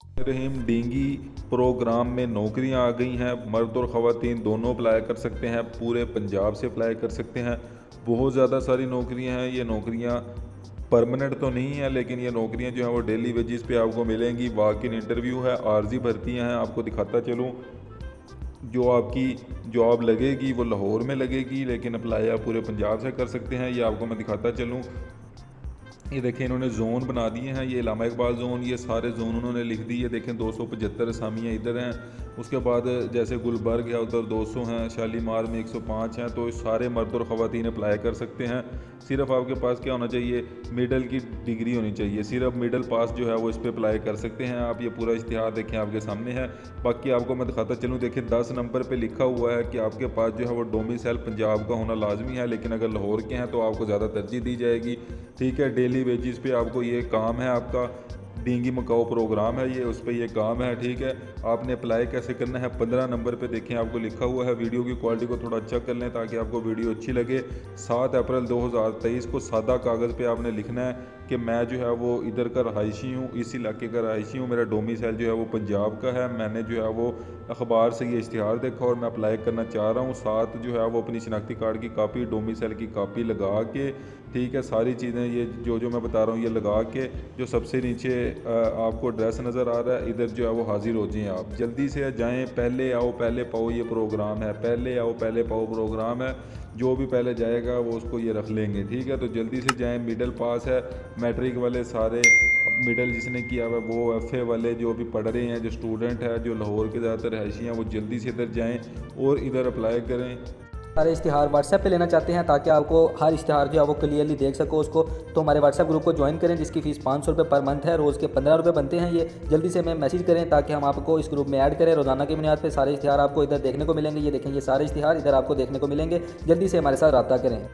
रहीम डींगी programme में नौकरियां आ गई हैं। मर्द और ख़वातीन दोनों अप्लाई कर सकते हैं, पूरे पंजाब से अप्लाई कर सकते हैं। बहुत ज़्यादा सारी नौकरियां हैं। ये नौकरियां परमानेंट तो नहीं है, लेकिन ये नौकरियां जो हैं वो डेली वेजेस पे आपको मिलेंगी। वॉक इन इंटरव्यू है, आर्जी भर्तियां हैं। आपको दिखाता चलूँ, जो आपकी जॉब लगेगी वो लाहौर में लगेगी, लेकिन अप्लाई आप पूरे पंजाब से कर सकते हैं। ये आपको मैं दिखाता चलूँ, ये देखें इन्होंने ज़ोन बना दिए हैं। ये इलामा इकबाल ज़ोन, ये सारे ज़ोन उन्होंने लिख दिए। देखें 275 असामियाँ इधर हैं। उसके बाद जैसे गुलबर्ग है उधर 200 हैं, शालीमार में 105 हैं। तो सारे मर्द और ख़वातीन अप्लाई कर सकते हैं। सिर्फ आपके पास क्या होना चाहिए, मिडल की डिग्री होनी चाहिए। सिर्फ मिडल पास जो है वो इस पर अप्लाई कर सकते हैं आप। ये पूरा इश्तिहार देखें आपके सामने है। बाकी आपको मैं दिखाता चलूँ, देखें 10 नंबर पर लिखा हुआ है कि आपके पास जो है वो डोमिसाइल पंजाब का होना लाजमी है, लेकिन अगर लाहौर के हैं तो आपको ज़्यादा तरजीह दी जाएगी। ठीक है, डेली वेजेस पे आपको ये काम है, आपका डींगी मकाओ प्रोग्राम है ये, उस पर ये काम है। ठीक है, आपने अप्लाई कैसे करना है, 15 नंबर पे देखें आपको लिखा हुआ है। वीडियो की क्वालिटी को थोड़ा अच्छा कर लें ताकि आपको वीडियो अच्छी लगे। 7 अप्रैल 2023 को सादा कागज़ पे आपने लिखना है कि मैं जो है वो इधर का रहायशी हूँ, इस इलाके का रहायशी हूँ, मेरा डोमिसाइल जो है वो पंजाब का है। मैंने जो है वो अखबार से ये इश्तिहार देखा और मैं अप्लाई करना चाह रहा हूँ। साथ जो है वो अपनी शनाख्ती कार्ड की कापी, डोमिसाइल की कापी लगा के, ठीक है, सारी चीज़ें ये जो मैं बता रहा हूँ ये लगा के, जो सबसे नीचे आपको एड्रेस नज़र आ रहा है इधर जो है वो हाजिर हो जाएँ। आप जल्दी से जाएँ, पहले आओ पहले पाओ ये प्रोग्राम है, पहले आओ पहले पाओ प्रोग्राम है। जो भी पहले जाएगा वो उसको ये रख लेंगे। ठीक है, तो जल्दी से जाएँ। मिडल पास है, मैट्रिक वाले सारे, मिडल जिसने किया हुआ वो, एफए वाले जो भी पढ़ रहे हैं, जो स्टूडेंट है, जो लाहौर के ज़्यादातर रहायशी हैं, वो जल्दी से इधर जाएँ और इधर अप्लाई करें। सारे इश्तिहार व्हाट्सएप पे लेना चाहते हैं ताकि आपको हर इश्तिहार जो है वो क्लियरली देख सको उसको, तो हमारे व्हाट्सएप ग्रुप को ज्वाइन करें जिसकी फ़ीस 500 रुपये पर मंथ है। रोज़ के 15 रुपये बनते हैं। ये जल्दी से हमें मैसेज करें ताकि हम आपको इस ग्रुप में ऐड करें। रोज़ाना की बुनियाद पे सारे इश्तिहार आपको इधर देखने को मिलेंगे। ये देखें, ये सारे इश्तिहार इधर आपको देखने को मिलेंगे। जल्दी से हमारे साथ रब्ता करें।